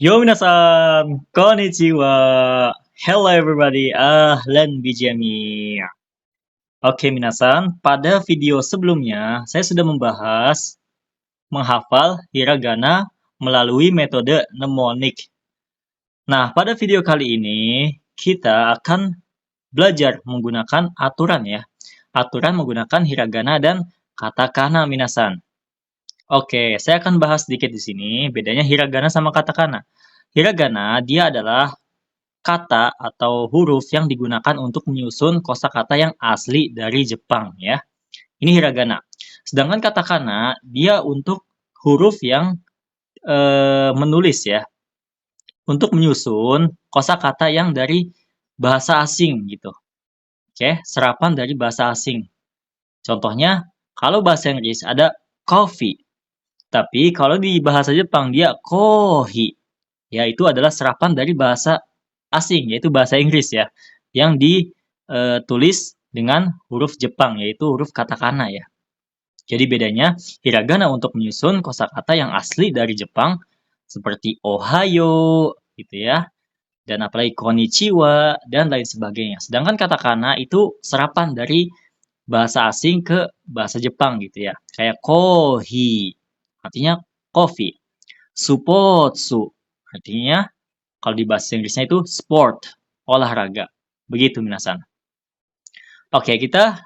Yo minasan, konnichiwa. Hello everybody, ahlan bijami. Oke minasan, pada video sebelumnya saya sudah membahas menghafal hiragana melalui metode mnemonik. Nah, pada video kali ini kita akan belajar menggunakan aturan ya. Aturan menggunakan hiragana dan katakana minasan. Oke, saya akan bahas sedikit di sini bedanya hiragana sama katakana. Hiragana dia adalah kata atau huruf yang digunakan untuk menyusun kosakata yang asli dari Jepang ya. Ini hiragana. Sedangkan katakana dia untuk huruf yang menulis ya, untuk menyusun kosakata yang dari bahasa asing gitu. Oke, serapan dari bahasa asing. Contohnya, kalau bahasa Inggris ada coffee, tapi kalau di bahasa Jepang dia kohi. Ya, itu adalah serapan dari bahasa asing, yaitu bahasa Inggris ya, yang ditulis dengan huruf Jepang, yaitu huruf katakana ya. Jadi bedanya, hiragana untuk menyusun kosakata yang asli dari Jepang, seperti ohayo, gitu ya, dan apalagi konnichiwa, dan lain sebagainya. Sedangkan katakana itu serapan dari bahasa asing ke bahasa Jepang gitu ya. Kayak kohi, artinya coffee. Supotsu, artinya kalau di bahasa Inggrisnya itu sport, olahraga. Begitu minasan. Oke, kita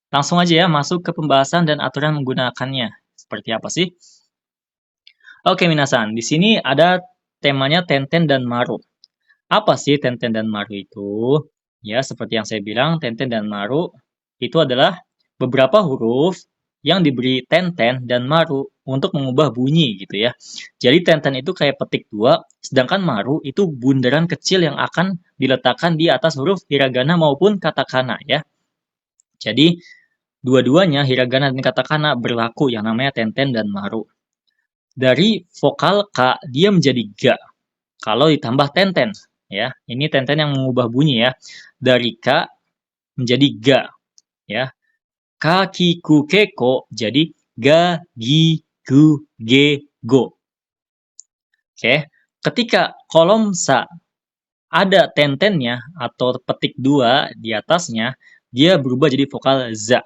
langsung aja ya masuk ke pembahasan dan aturan menggunakannya. Seperti apa sih? Oke minasan, di sini ada temanya Tenten dan Maru. Apa sih Tenten dan Maru itu? Ya, seperti yang saya bilang, Tenten dan Maru itu adalah beberapa huruf yang diberi tenten dan maru untuk mengubah bunyi gitu ya. Jadi tenten itu kayak petik dua, sedangkan maru itu bundaran kecil yang akan diletakkan di atas huruf hiragana maupun katakana ya. Jadi dua-duanya hiragana dan katakana berlaku yang namanya tenten dan maru. Dari vokal K dia menjadi ga kalau ditambah tenten ya. Ini tenten yang mengubah bunyi ya. Dari K menjadi ga ya. Kakiku keko jadi ga gi gu ge go. Oke, ketika kolom sa ada tentennya atau petik dua di atasnya, dia berubah jadi vokal za.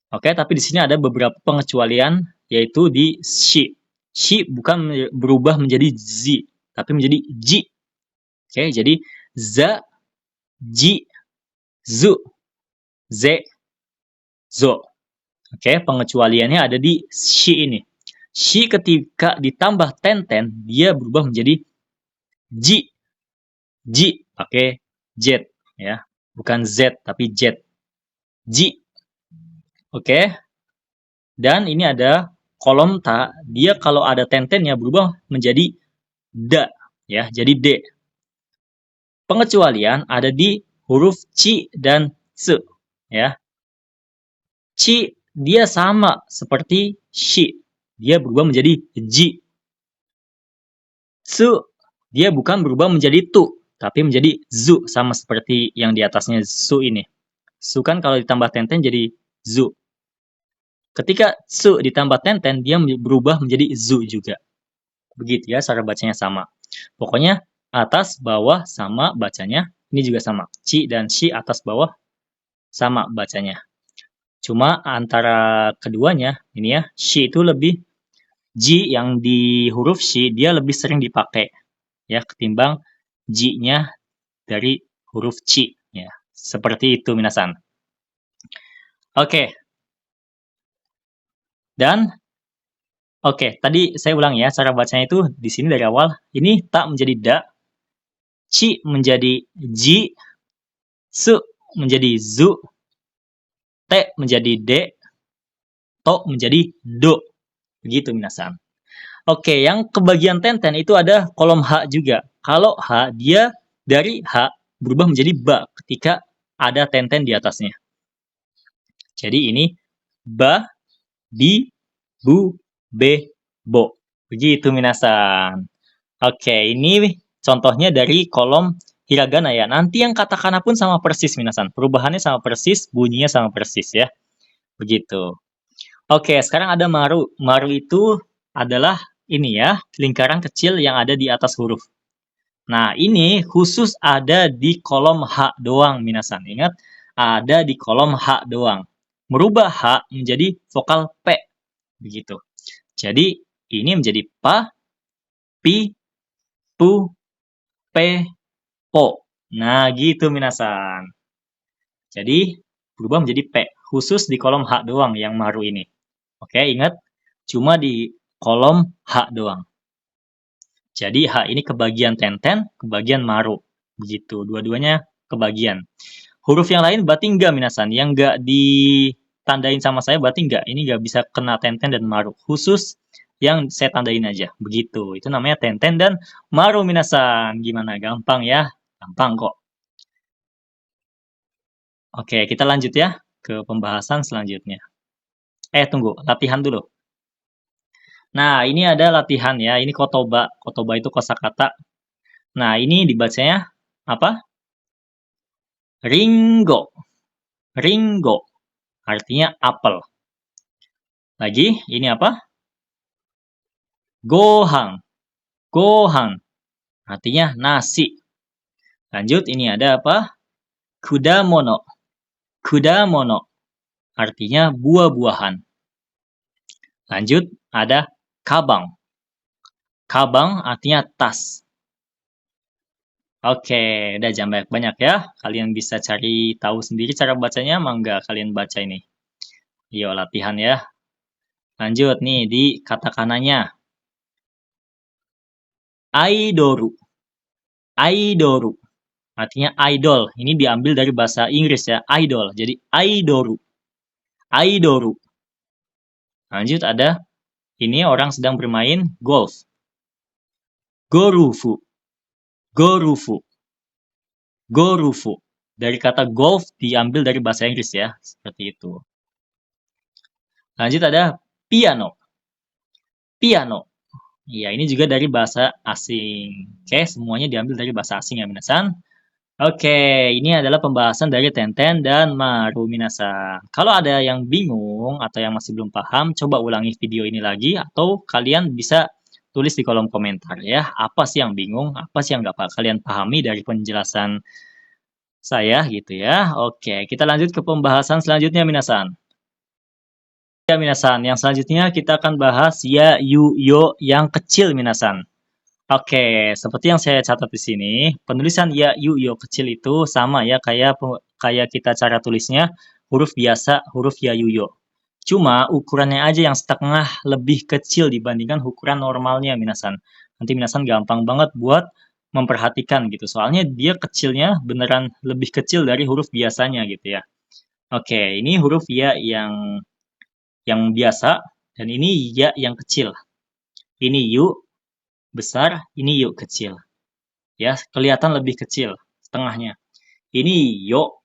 Oke, tapi di sini ada beberapa pengecualian yaitu di shi. Shi bukan berubah menjadi zi, tapi menjadi ji. Oke, jadi za, ji, zu, ze, zo. Oke, pengecualiannya ada di shi ini. Shi ketika ditambah tenten, dia berubah menjadi ji. Ji pakai jet ya, bukan z tapi jet. Ji. Oke. Dan ini ada kolom ta, dia kalau ada tentennya berubah menjadi da ya, jadi d. Pengecualian ada di huruf ci dan se ya. Ci dia sama seperti shi, dia berubah menjadi ji. Su dia bukan berubah menjadi tu, tapi menjadi zu, sama seperti yang di atasnya su ini. Su kan kalau ditambah tenten jadi zu. Ketika su ditambah tenten, dia berubah menjadi zu juga. Begitu ya, cara bacanya sama. Pokoknya atas, bawah sama bacanya. Ini juga sama. Ci dan shi atas bawah sama bacanya. Cuma antara keduanya, ini ya, shi itu lebih, ji yang di huruf shi, dia lebih sering dipakai. Ya, ketimbang ji-nya dari huruf ci. Ya, seperti itu minasan. Oke. Dan tadi saya ulang ya, cara bacanya itu di sini dari awal. Ini ta menjadi da, ci menjadi ji, su menjadi zu, te menjadi de, to menjadi do. Begitu minasan. Oke, yang kebagian tenten itu ada kolom H juga. Kalau H, dia dari H berubah menjadi ba ketika ada tenten di atasnya. Jadi ini ba, bi, bu, be, bo. Begitu minasan. Oke, ini contohnya dari kolom hiragana ya. Nanti yang katakana pun sama persis minasan. Perubahannya sama persis, bunyinya sama persis ya. Begitu. Oke, sekarang ada maru. Maru itu adalah ini ya, lingkaran kecil yang ada di atas huruf. Nah, ini khusus ada di kolom H doang, minasan. Ingat, ada di kolom H doang. Merubah H menjadi vokal P, begitu. Jadi, ini menjadi pa, pi, pu, pe, po. Nah, gitu, minasan. Jadi, berubah menjadi P. Khusus di kolom H doang yang maru ini. Oke, ingat, cuma di kolom H doang. Jadi H ini kebagian tenten, kebagian maru. Begitu, dua-duanya kebagian. Huruf yang lain berarti enggak, minasan. Yang enggak ditandain sama saya berarti enggak. Ini enggak bisa kena tenten dan maru. Khusus yang saya tandain aja. Begitu, itu namanya tenten dan maru, minasan. Gimana, gampang ya? Gampang kok. Oke, kita lanjut ya ke pembahasan selanjutnya. Tunggu, latihan dulu. Nah, ini ada latihan ya. Ini kotoba. Kotoba itu kosakata. Nah, ini dibacanya apa? Ringo. Ringo. Artinya apel. Lagi, ini apa? Gohan. Gohan. Artinya nasi. Lanjut, ini ada apa? Kudamono. Kudamono. Artinya buah-buahan. Lanjut, ada kabang. Kabang artinya tas. Oke, udah jangan banyak-banyak ya. Kalian bisa cari tahu sendiri cara bacanya, mangga kalian baca ini. Yuk, latihan ya. Lanjut nih di katakananya. Aidoru. Aidoru. Artinya idol. Ini diambil dari bahasa Inggris ya, idol. Jadi aidoru. Aidoru. Lanjut ada, ini orang sedang bermain golf. Gorufu. Gorufu. Gorufu. Dari kata golf diambil dari bahasa Inggris ya, seperti itu. Lanjut ada piano. Piano. Ya, ini juga dari bahasa asing. Oke, semuanya diambil dari bahasa asing ya, minasan. Oke, ini adalah pembahasan dari tenten dan maru, minasan. Kalau ada yang bingung atau yang masih belum paham, coba ulangi video ini lagi atau kalian bisa tulis di kolom komentar ya. Apa sih yang bingung, apa sih yang nggak kalian pahami dari penjelasan saya gitu ya. Oke, kita lanjut ke pembahasan selanjutnya, minasan. Ya, minasan. Yang selanjutnya kita akan bahas ya, yu, yo yang kecil, minasan. Oke, seperti yang saya catat di sini, penulisan ya, yu, yo kecil itu sama ya kayak kita cara tulisnya huruf biasa, huruf ya, yu, yo. Cuma ukurannya aja yang setengah lebih kecil dibandingkan ukuran normalnya, minasan. Nanti minasan gampang banget buat memperhatikan gitu. Soalnya dia kecilnya beneran lebih kecil dari huruf biasanya gitu ya. Oke, ini huruf ya yang biasa dan ini ya yang kecil. Ini yu besar, ini yuk kecil. Ya, kelihatan lebih kecil setengahnya. Ini yo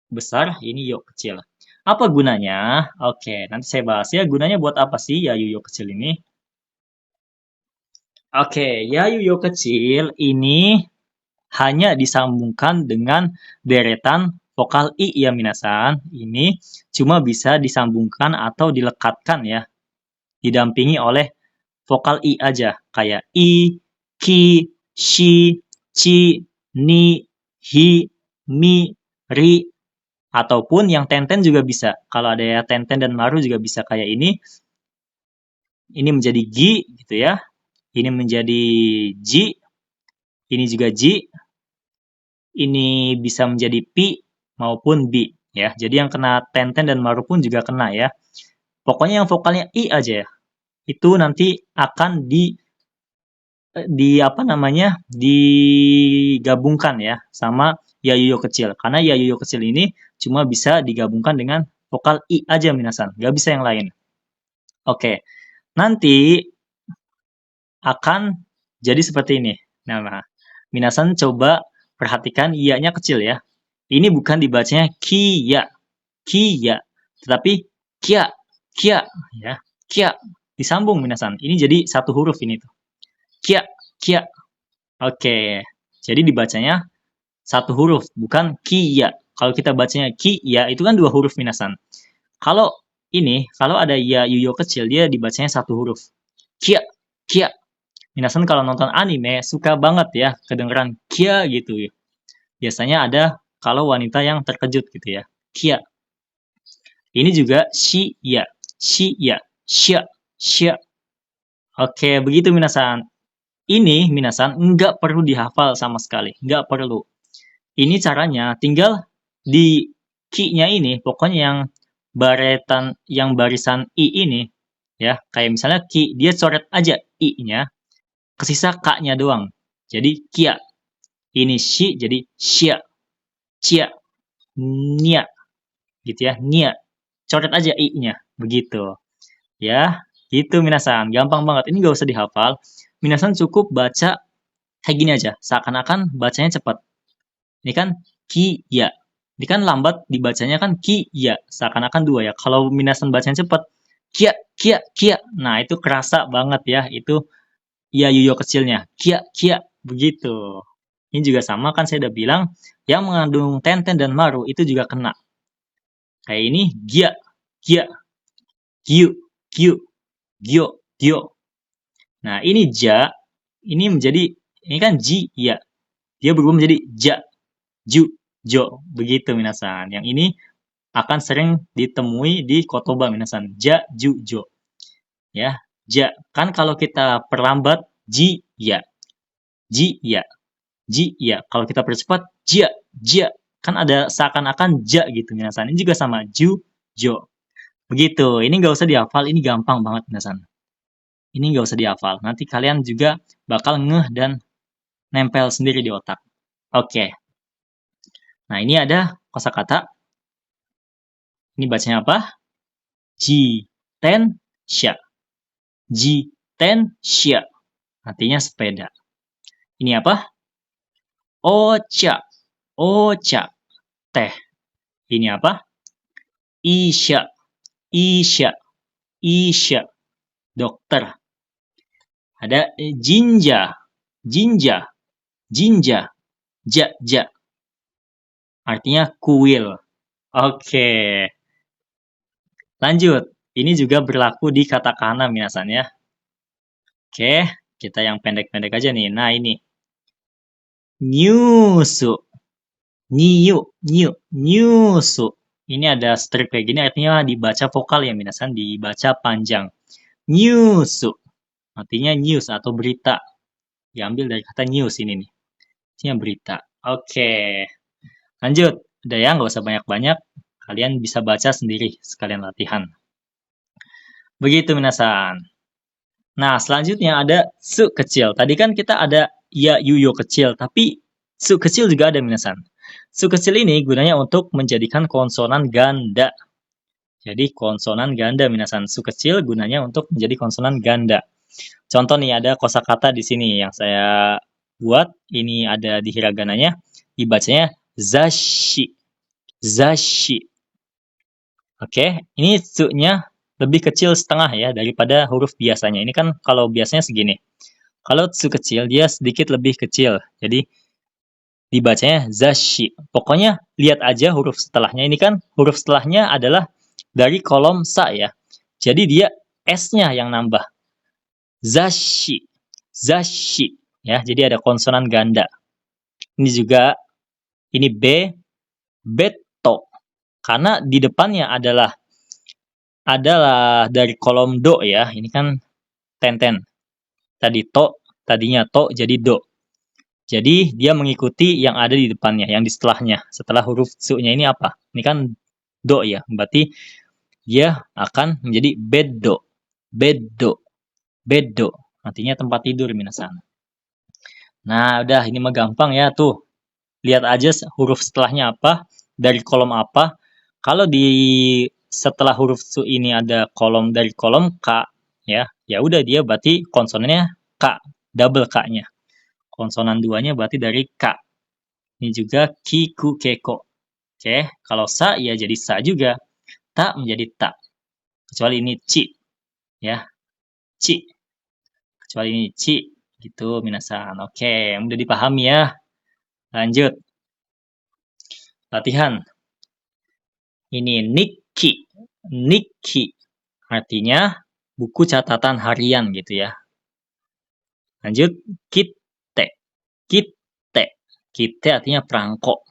besar, ini yo kecil. Apa gunanya? Oke, nanti saya bahas ya. Gunanya buat apa sih ya yo kecil ini? Oke, ya yo kecil ini hanya disambungkan dengan deretan vokal i ya, minasan. Ini cuma bisa disambungkan atau dilekatkan ya. Didampingi oleh vokal i aja, kayak i, ki, shi, ci, ni, hi, mi, ri, ataupun yang tenten juga bisa. Kalau ada ya tenten dan maru juga bisa kayak ini. Ini menjadi gi gitu ya. Ini menjadi ji. Ini juga ji. Ini bisa menjadi pi maupun bi ya. Jadi yang kena tenten dan maru pun juga kena ya. Pokoknya yang vokalnya i aja ya. Itu nanti akan apa namanya, digabungkan ya sama ya yuyo kecil. Karena ya yuyo kecil ini cuma bisa digabungkan dengan vokal i aja, minasan, nggak bisa yang lain. Oke, nanti akan jadi seperti ini. Nah, minasan coba perhatikan iya-nya kecil ya. Ini bukan dibacanya kia, kia, tetapi kia, kia ya, kia disambung, minasan. Ini jadi satu huruf ini tuh. Kia, kia. Oke, jadi dibacanya satu huruf, bukan kia. Kalau kita bacanya kia, itu kan dua huruf, minasan. Kalau ini, kalau ada ya yuyo kecil, dia dibacanya satu huruf. Kia, kia. Minasan kalau nonton anime suka banget ya kedengeran kia gitu ya. Biasanya ada kalau wanita yang terkejut gitu ya. Kia. Ini juga shi ya. Shi ya. Shia. Shia. Oke, begitu minasan. Ini minasan nggak perlu dihafal sama sekali. Nggak perlu. Ini caranya tinggal di ki-nya ini, pokoknya yang barisan i ini, ya kayak misalnya ki, dia coret aja i-nya, kesisa k-nya doang. Jadi kia. Ini shi jadi shia, cia, nia, gitu ya, nia. Coret aja i-nya, begitu. Ya, gitu minasan. Gampang banget. Ini nggak usah dihafal. Minasan cukup baca kayak gini aja, seakan-akan bacanya cepat. Ini kan ki ya. Ini kan lambat dibacanya kan ki ya, seakan-akan dua ya. Kalau minasan bacanya cepat, kia kia kia. Nah, itu kerasa banget ya. Itu ya yuyo kecilnya. Kia kia begitu. Ini juga sama kan saya udah bilang yang mengandung tenten dan maru itu juga kena. Kayak ini gia, gia, giu, giu, gio, gio. Nah, ini ja, ini menjadi ini kan ji ya. Dia berubah menjadi ja, ju, jo. Begitu minasan. Yang ini akan sering ditemui di kotoba minasan. Ja, ju, jo. Ya, ja. Kan kalau kita perlambat ji ya, ji ya, ji ya. Kalau kita percepat ja, ja. Kan ada seakan-akan ja gitu minasan. Ini juga sama ju, jo. Begitu. Ini nggak usah dihafal. Ini gampang banget minasan. Ini nggak usah dihafal. Nanti kalian juga bakal ngeh dan nempel sendiri di otak. Oke. Nah, ini ada kosakata. Ini bacanya apa? Jitensya. Jitensya. Artinya sepeda. Ini apa? Ocha. Ocha. Teh. Ini apa? Isya. Isya. Isya. Dokter. Ada jinja. Jinja. Jinja. Ja. Ja. Artinya kuil. Oke. Lanjut. Ini juga berlaku di katakana minasan ya. Oke, kita yang pendek-pendek aja nih. Nah, ini. Nyusu. Niu, niu, nyusu. Ini ada strip kayak gini artinya dibaca vokal ya minasan, dibaca panjang. Nyusu. Artinya news atau berita. Diambil dari kata news ini nih. Artinya berita. Oke. Lanjut. Udah ya, nggak usah banyak-banyak. Kalian bisa baca sendiri sekalian latihan. Begitu minasan. Nah, selanjutnya ada su kecil. Tadi kan kita ada ya yuyo kecil, tapi su kecil juga ada minasan. Su kecil ini gunanya untuk menjadikan konsonan ganda. Jadi konsonan ganda minasan. Su kecil gunanya untuk menjadi konsonan ganda. Contoh nih ada kosakata di sini yang saya buat. Ini ada di hiragananya. Dibacanya zashi. Zashi. Oke, ini su-nya lebih kecil setengah ya daripada huruf biasanya. Ini kan kalau biasanya segini. Kalau tsu kecil, dia sedikit lebih kecil. Jadi, dibacanya zashi. Pokoknya, lihat aja huruf setelahnya. Ini kan huruf setelahnya adalah dari kolom sa ya. Jadi, dia S-nya yang nambah. Zashi. Zashi. Ya, jadi ada konsonan ganda. Ini juga, ini B, beto. Karena di depannya adalah dari kolom do ya. Ini kan tenten. Tadi to, tadinya to jadi do. Jadi dia mengikuti yang ada di depannya, yang di setelahnya. Setelah huruf su-nya ini apa? Ini kan do ya. Berarti dia akan menjadi beddo. Beddo. Beddo. Artinya tempat tidur minasan. Nah, udah ini mah gampang ya tuh. Lihat aja huruf setelahnya apa, dari kolom apa. Kalau di setelah huruf su ini ada kolom dari kolom K ya. Ya udah dia berarti konsonannya K, double K-nya. Konsonan duanya berarti dari K. Ini juga kiku keko. Oke, kalau sa ya jadi sa juga. Ta menjadi ta. Kecuali ini ci. Ya, ci. Kecuali ini ci. Gitu minasan. Oke, mudah dipahami ya. Lanjut. Latihan. Ini Nikki. Nikki. Artinya buku catatan harian gitu ya. Lanjut, kite. Kite. Kite artinya perangko.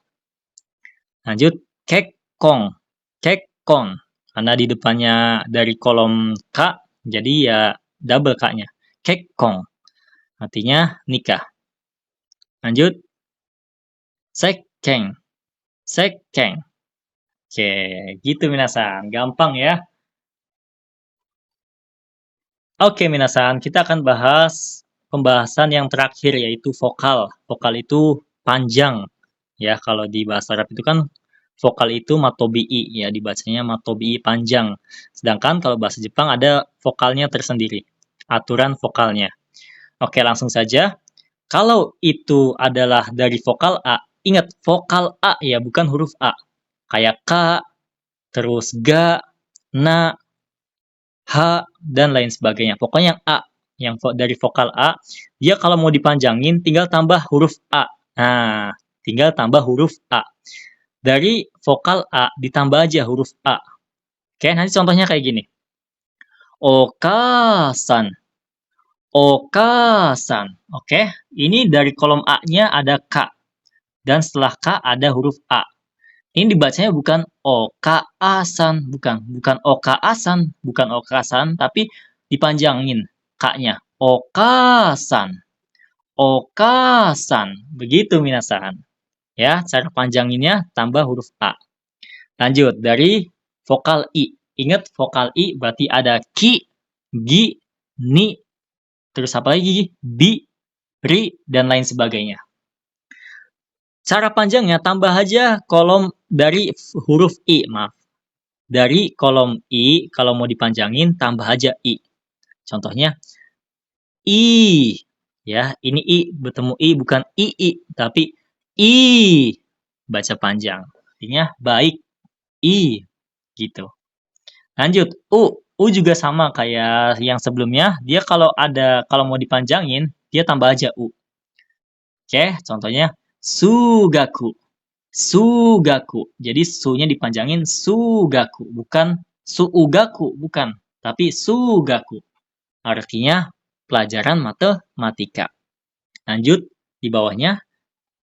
Lanjut, kekong. Kekong. Karena di depannya dari kolom K, jadi ya double K-nya. Kekong. Artinya nikah. Lanjut, sekeng. Sekeng. Oke, gitu minasan. Gampang ya. Oke minasan, kita akan bahas pembahasan yang terakhir yaitu vokal. Vokal itu panjang. Ya, kalau di bahasa Arab itu kan vokal itu matobi'i ya, dibacanya matobi'i panjang. Sedangkan kalau bahasa Jepang ada vokalnya tersendiri. Aturan vokalnya. Oke, langsung saja. Kalau itu adalah dari vokal A, ingat vokal A ya, bukan huruf A. Kayak K, terus Ga, Na, H, dan lain sebagainya. Pokoknya yang A, yang dari vokal A, dia kalau mau dipanjangin tinggal tambah huruf A. Nah, tinggal tambah huruf A. Dari vokal A ditambah aja huruf A. Oke, nanti contohnya kayak gini. Okasan. Okasan. Oke, ini dari kolom A-nya ada K. Dan setelah K ada huruf A. Ini dibacanya bukan Okaasan, bukan Okaasan, bukan Okasan, tapi dipanjangin K-nya. Okasan. Okasan. Begitu minasan. Ya, cara panjanginnya tambah huruf A. Lanjut, dari vokal I. Ingat vokal I berarti ada ki, gi, ni, terus apa lagi? Bi, ri, dan lain sebagainya. Cara panjangnya tambah aja kolom dari huruf I, maaf. Dari kolom I, kalau mau dipanjangin tambah aja I. Contohnya, I. Ya, ini I, bertemu I, bukan I, tapi I. Baca panjang. Artinya baik, I. Gitu. Lanjut, U. U juga sama kayak yang sebelumnya. Dia kalau mau dipanjangin, dia tambah aja U. Oke, contohnya sugaku. Sugaku. Jadi su-nya dipanjangin sugaku, bukan suugaku, bukan, tapi sugaku. Artinya pelajaran matematika. Lanjut, di bawahnya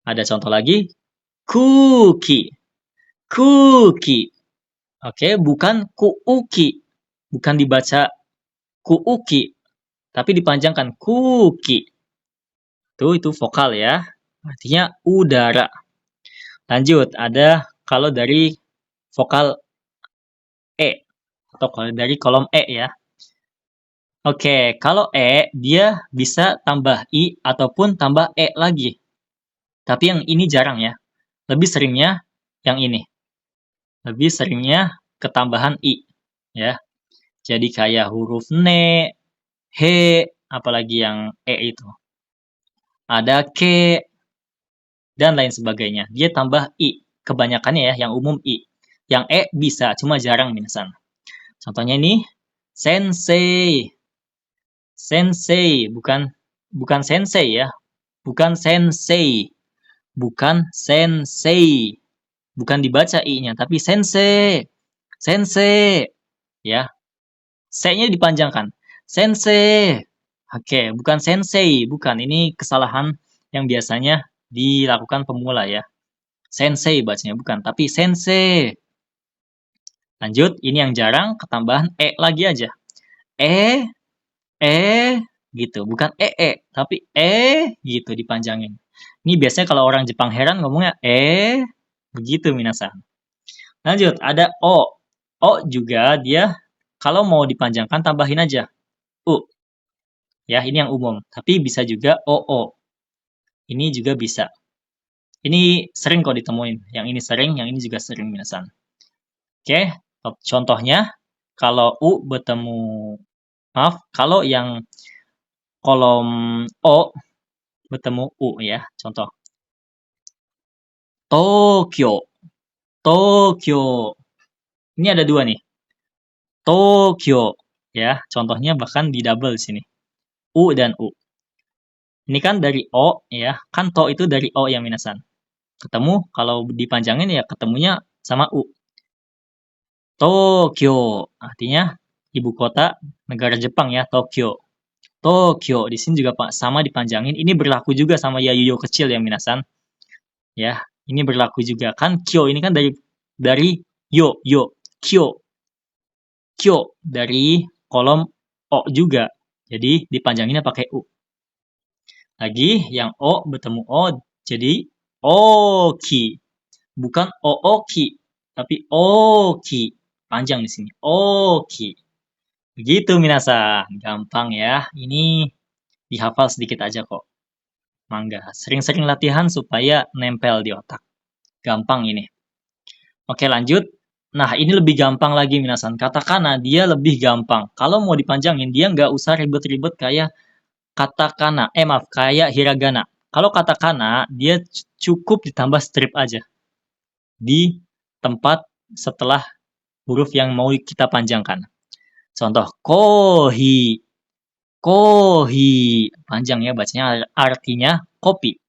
ada contoh lagi, kuki. Kuki. Oke, bukan kuuki. Bukan dibaca kuuki, tapi dipanjangkan kuki. Itu vokal ya. Artinya udara. Lanjut, ada kalau dari vokal E atau kalau dari kolom E ya. Oke, kalau E dia bisa tambah I ataupun tambah E lagi. Tapi yang ini jarang ya. Lebih seringnya yang ini. Lebih seringnya ketambahan I ya. Jadi kayak huruf ne, he, apalagi yang E itu. Ada ke dan lain sebagainya. Dia tambah I. Kebanyakannya ya yang umum I. Yang E bisa, cuma jarang minasan. Contohnya ini sensei. Sensei, bukan sensei ya. Bukan sensei. Bukan sensei. Bukan dibaca I-nya, tapi sensei. Sensei. Ya. C-nya dipanjangkan. Sensei. Oke, bukan sensei. Bukan. Ini kesalahan yang biasanya dilakukan pemula ya. Sensei bacanya bukan, tapi sensei. Lanjut, ini yang jarang, ketambahan E lagi aja. Gitu. Bukan tapi gitu dipanjangin. Ini biasanya kalau orang Jepang heran ngomongnya begitu minasan. Lanjut, ada O. O juga dia kalau mau dipanjangkan tambahin aja U. Ya, ini yang umum. Tapi bisa juga OO. Ini juga bisa. Ini sering kok ditemuin. Yang ini sering, yang ini juga sering minasan. Oke, contohnya kalau U bertemu, maaf, kalau yang kolom O bertemu U ya, contoh. Tokyo. Tokyo. Ini ada dua nih. Tokyo. Ya, contohnya bahkan di double sini. U dan U. Ini kan dari O ya, kan to itu dari O yang minasan. Ketemu, kalau dipanjangin ya ketemunya sama U. Tokyo. Artinya ibu kota negara Jepang ya, Tokyo. Tokyo. Di sini juga sama dipanjangin. Ini berlaku juga sama yayuyo kecil ya minasan. Ya, ini berlaku juga kan kyo ini kan dari yo kyo dari kolom o juga. Jadi dipanjanginnya pakai u. Lagi yang o bertemu o jadi oki. Bukan ooki, tapi oki. Panjang di sini. Oki. Begitu minasan. Gampang ya. Ini dihafal sedikit aja kok. Mangga. Sering-sering latihan supaya nempel di otak. Gampang ini. Oke lanjut. Nah ini lebih gampang lagi minasan. Katakana dia lebih gampang. Kalau mau dipanjangin dia nggak usah ribet-ribet kayak katakana. Maaf, kayak hiragana. Kalau katakana dia cukup ditambah strip aja. Di tempat setelah huruf yang mau kita panjangkan. Contoh, kohi. Kohi. Panjang ya bacanya, artinya kopi.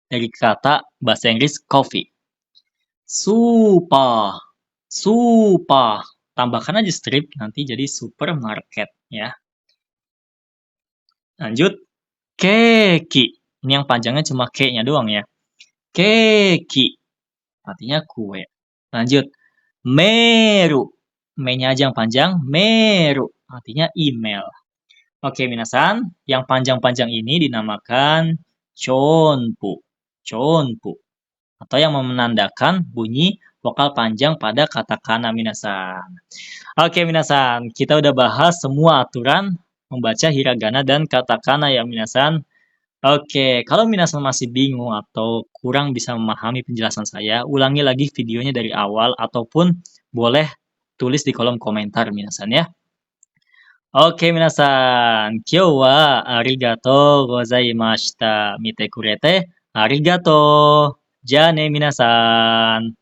Dari kata bahasa Inggris coffee. Supa. Supa. Tambahkan aja strip, nanti jadi supermarket ya. Lanjut, keki. Ini yang panjangnya cuma K-nya doang ya. Keki. Artinya kue. Lanjut, meru. Me-nya aja yang panjang, meru. Artinya email. Oke, minasan. Yang panjang-panjang ini dinamakan chonpu. Chonpu. Atau yang menandakan bunyi vokal panjang pada katakana minasan. Oke, minasan. Kita udah bahas semua aturan membaca hiragana dan katakana ya minasan. Oke, kalau minasan masih bingung atau kurang bisa memahami penjelasan saya, ulangi lagi videonya dari awal ataupun boleh tulis di kolom komentar minasan ya. Oke, minasan. Kyou wa arigatou gozaimashita. Mite kurete arigatou. Ja ne minasan.